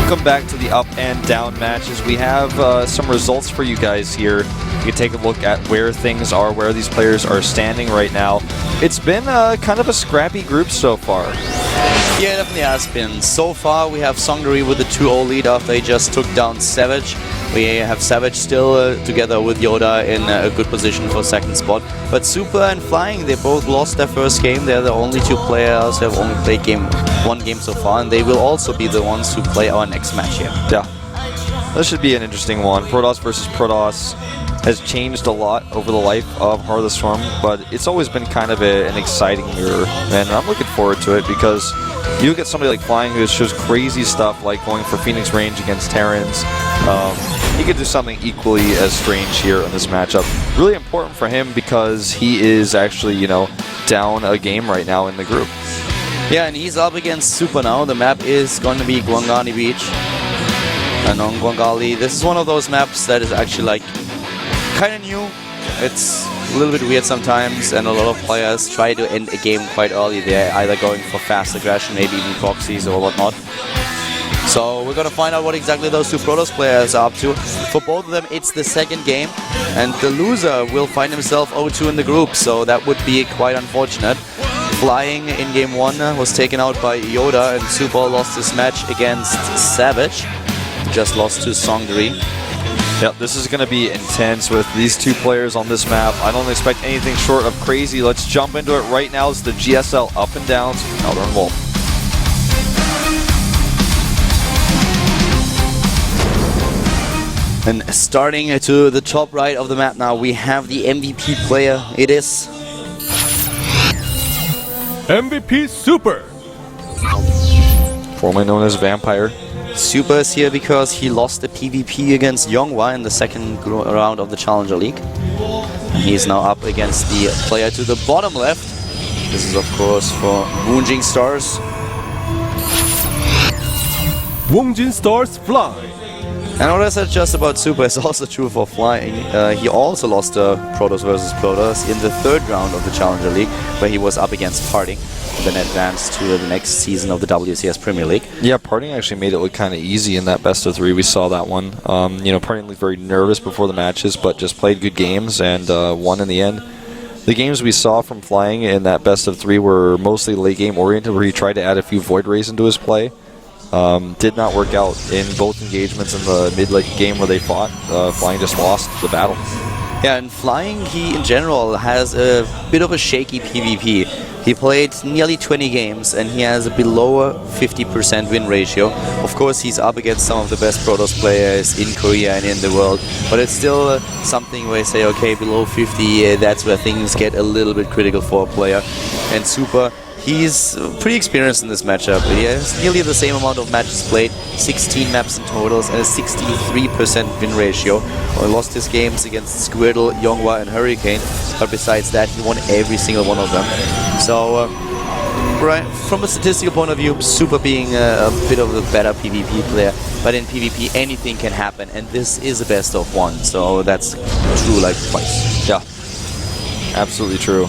Welcome back to the up and down matches. We have some results for you guys here. You can take a look at where things are, where these players are standing right now. It's been kind of a scrappy group so far. Yeah, it definitely has been. So far, we have Songderi with the 2-0 lead after he just took down Savage. We have Savage still together with Yoda in a good position for second spot. But Super and Flying, they both lost their first game. They're the only two players who have only played one game so far, and they will also be the ones who play our next match here. Yeah, this should be an interesting one. Protoss versus Protoss has changed a lot over the life of Heart of the Swarm, but it's always been kind of an exciting year, and I'm looking forward to it because you look at somebody like Flying who shows crazy stuff like going for Phoenix range against Terrans. He could do something equally as strange here in this matchup. Really important for him because he is actually, you know, down a game right now in the group. Yeah, and he's up against Super now. The map is going to be Guangani Beach. And on Guangali, this is one of those maps that is actually like kind of new. It's a little bit weird sometimes, and a lot of players try to end a game quite early. They're either going for fast aggression, maybe even proxies or whatnot. So we're going to find out what exactly those two Protoss players are up to. For both of them, it's the second game, and the loser will find himself 0-2 in the group, so that would be quite unfortunate. Flying in game 1 was taken out by Yoda, and Super lost his match against Savage. Just lost to Songderi. Yep, this is going to be intense with these two players on this map. I don't expect anything short of crazy. Let's jump into it right now. It's the GSL up and downs. Elder and Wolf. And starting to the top right of the map now, we have the MVP player. It is MVP Super, formerly known as Vampire. Super is here because he lost the PvP against Yonghua in the second round of the Challenger League. He is now up against the player to the bottom left. This is of course for Woongjin Stars. Woongjin Stars Fly. And what I said just about Super is also true for Flying. He also lost Protoss versus Protoss in the third round of the Challenger League, where he was up against Parting, then advanced to the next season of the WCS Premier League. Yeah, Parting actually made it look kind of easy in that best of 3. We saw that one. You know, Parting looked very nervous before the matches, but just played good games and won in the end. The games we saw from Flying in that best of 3 were mostly late game oriented, where he tried to add a few Void Rays into his play. Did not work out in both engagements in the mid-late game where they fought. Flying just lost the battle. Yeah, and Flying, he in general has a bit of a shaky PvP. He played nearly 20 games and he has a below 50% win ratio. Of course, he's up against some of the best Protoss players in Korea and in the world, but it's still something where you say, okay, below 50, that's where things get a little bit critical for a player. And Super, he's pretty experienced in this matchup. He has nearly the same amount of matches played, 16 maps in totals, and a 63% win ratio. He lost his games against Squirtle, Yonghua, and Hurricane, but besides that, he won every single one of them. So, right, from a statistical point of view, Super being a bit of a better PvP player, but in PvP anything can happen, and this is a best of 1, so that's true like twice. Yeah, absolutely true.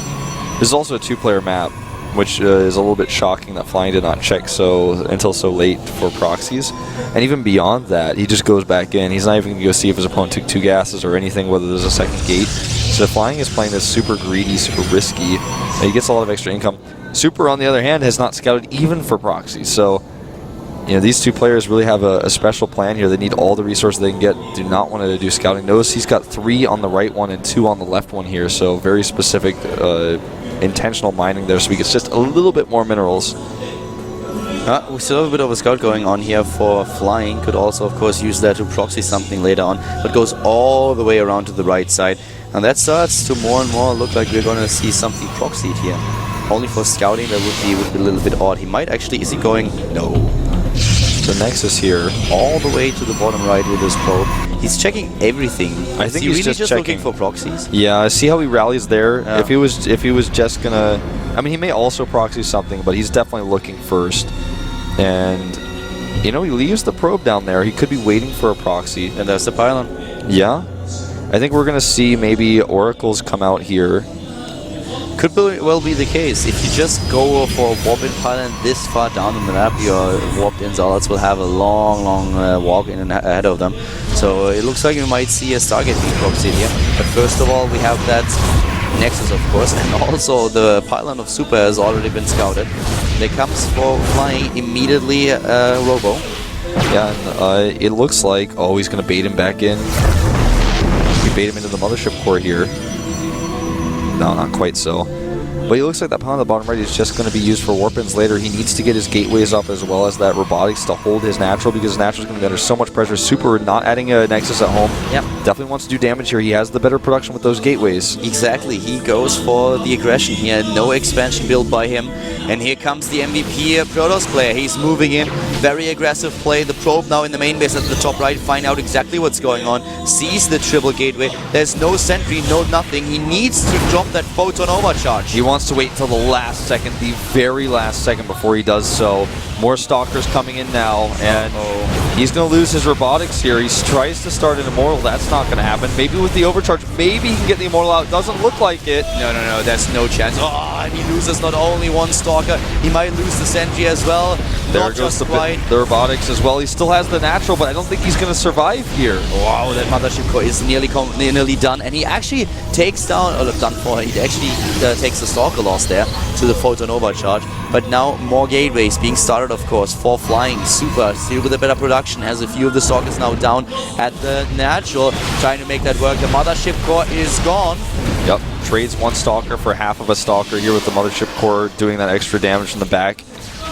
This is also a 2-player map, which is a little bit shocking that Flying did not check until so late for proxies. And even beyond that, he just goes back in. He's not even going to go see if his opponent took 2 gases or anything, whether there's a second gate. So Flying is playing this super greedy, super risky, and he gets a lot of extra income. Super, on the other hand, has not scouted even for proxies. So, you know, these two players really have a special plan here. They need all the resources they can get. Do not want to do scouting. Notice he's got 3 on the right one and 2 on the left one here. So very specific intentional mining there, so we get just a little bit more minerals. We still have a bit of a scout going on here for Flying. Could also, of course, use that to proxy something later on, but goes all the way around to the right side. And that starts to more and more look like we're going to see something proxied here. Only for scouting, that would be a little bit odd. He might actually... Is he going? No. The Nexus here, all the way to the bottom right with his probe. He's checking everything. I think he's he's really just checking looking for proxies. Yeah, I see how he rallies there. Yeah. If he was just gonna, I mean, he may also proxy something, but he's definitely looking first. And you know, he leaves the probe down there. He could be waiting for a proxy. And there's the pylon. Yeah, I think we're gonna see maybe oracles come out here. Could well be the case. If you just go for a warp-in pylon this far down on the map, your warped-in zealots will have a long walk in and ahead of them. So it looks like we might see a Stargate being proxied here. But first of all, we have that Nexus, of course, and also the pylon of Super has already been scouted. There comes for flying immediately Robo. Yeah, and it looks like, oh, he's going to bait him back in. We bait him into the mothership core here. No, not quite so. But he looks like that pylon on the bottom right is just going to be used for warp-ins later. He needs to get his gateways up as well as that robotics to hold his natural, because his natural is going to be under so much pressure. Super not adding a Nexus at home. Yep. Definitely wants to do damage here. He has the better production with those gateways. Exactly. He goes for the aggression here. No expansion build by him. And here comes the MVP Protoss player. He's moving in. Very aggressive play. The probe now in the main base at the top right. Find out exactly what's going on. Sees the triple gateway. There's no sentry, no nothing. He needs to drop that photon overcharge. He wants to wait until the last second, the very last second before he does so. More stalkers coming in now, and he's going to lose his robotics here. He tries to start an Immortal. That's not going to happen. Maybe with the overcharge, maybe he can get the Immortal out. Doesn't look like it. No, there's no chance. Oh, and he loses not only one stalker, he might lose the sentry as well. There goes the robotics as well. He still has the natural, but I don't think he's going to survive here. Wow, that mothership core is nearly done, and he actually takes down, he actually takes the stalker loss there to the photon overcharge. But now more gateways being started, of course, for flying. Super, still with a better production, has a few of the stalkers now down at the natural, trying to make that work. The mothership core is gone. Yep, trades one stalker for half of a stalker here with the mothership core doing that extra damage in the back.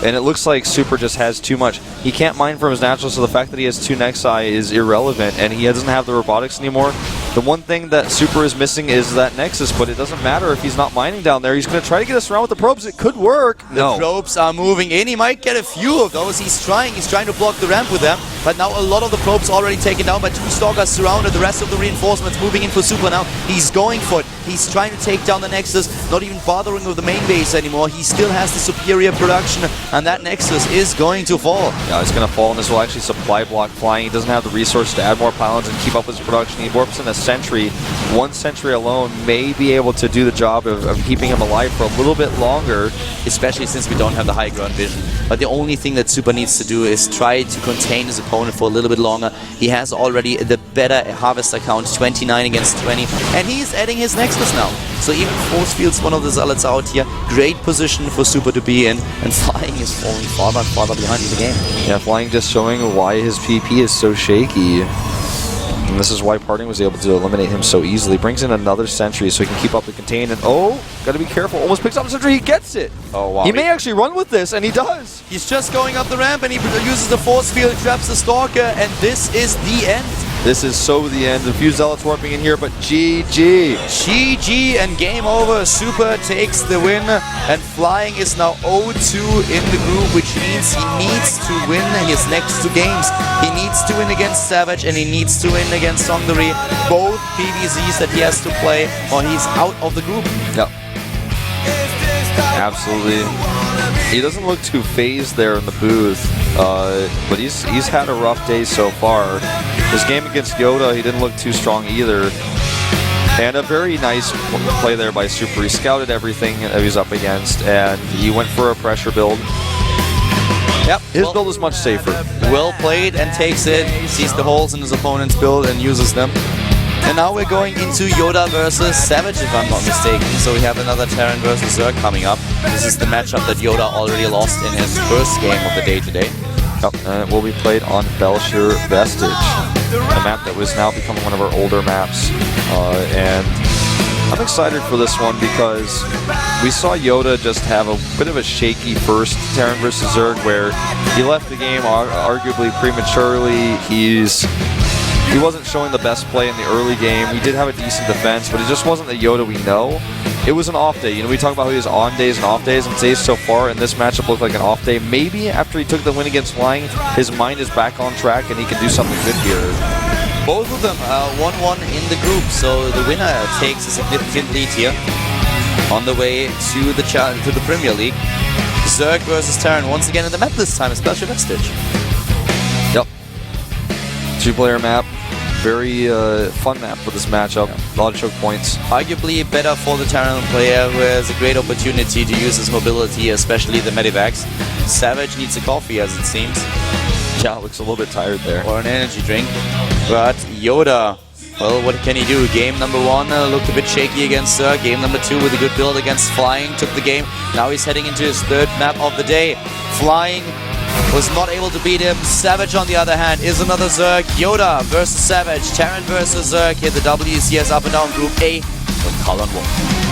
And it looks like Super just has too much. He can't mine from his natural, so the fact that he has two Nexi is irrelevant, and he doesn't have the robotics anymore. The one thing that Super is missing is that Nexus, but it doesn't matter if he's not mining down there. He's going to try to get us around with the probes. It could work. The probes are moving in. He might get a few of those. He's trying to block the ramp with them, but now a lot of the probes already taken down by two stalkers surrounded. The rest of the reinforcements moving in for Super now. He's going for it. He's trying to take down the Nexus, not even bothering with the main base anymore. He still has the superior production, and that Nexus is going to fall. Yeah, it's going to fall, and this will actually supply block flying. He doesn't have the resource to add more pylons and keep up with his production. He warps in a sentry. One sentry alone may be able to do the job of keeping him alive for a little bit longer, especially since we don't have the high ground vision. But the only thing that Super needs to do is try to contain his opponent for a little bit longer. He has already the better harvester count, 29 against 20, and he's adding his Nexus now. So even force fields one of the zealots out here. Great position for Super to be in, and flying is falling farther and farther behind in the game. Yeah, flying just showing why his PP is so shaky. And this is why Parting was able to eliminate him so easily. Brings in another sentry so he can keep up the contain. And oh, gotta be careful. Almost picks up a sentry. He gets it. Oh, wow. He may actually run with this, and he does. He's just going up the ramp, and he uses the force field, traps the stalker, and this is the end. This is so the end. A few zealots warping in here, but GG. GG and game over. Super takes the win, and flying is now 0-2 in the group, which means he needs to win his next two games. He needs to win against Savage, and he needs to win against Songdari. Both PVZs that he has to play, or he's out of the group. Yep. Absolutely. He doesn't look too phased there in the booth, but he's had a rough day so far. His game against Yoda, he didn't look too strong either. And a very nice play there by Super. He scouted everything that he was up against, and he went for a pressure build. Yep. His build is much safer. Well played, and takes it, sees the holes in his opponent's build and uses them. And now we're going into Yoda versus Savage, if I'm not mistaken. So we have another Terran versus Zerg coming up. This is the matchup that Yoda already lost in his first game of the day today. Yep, and it will be played on Belshire Vestige, a map that was now becoming one of our older maps. And I'm excited for this one because we saw Yoda just have a bit of a shaky first Terran versus Zerg, where he left the game arguably prematurely. He wasn't showing the best play in the early game. He did have a decent defense, but it just wasn't the Yoda we know. It was an off day. You know, we talk about how he has on days and off days, and today's so far, and this matchup looked like an off day. Maybe after he took the win against Flying, his mind is back on track and he can do something good here. Both of them 1-1 in the group, so the winner takes a significant lead here on the way to the Premier League. Zerg versus Terran once again in the map this time, especially Vestige. Yep. Two-player map. Very fun map for this matchup. A lot of choke points. Arguably better for the Terran player, who has a great opportunity to use his mobility, especially the medivacs. Savage needs a coffee, as it seems. Yeah, looks a little bit tired there. Or an energy drink. But Yoda, well, what can he do? Game number 1 looked a bit shaky against Zerg. Game number 2 with a good build against Flying took the game. Now he's heading into his 3rd map of the day. Flying was not able to beat him. Savage, on the other hand, is another Zerg. Yoda versus Savage. Terran versus Zerg. Here the WCS Up and Down Group A with Colin Wolf.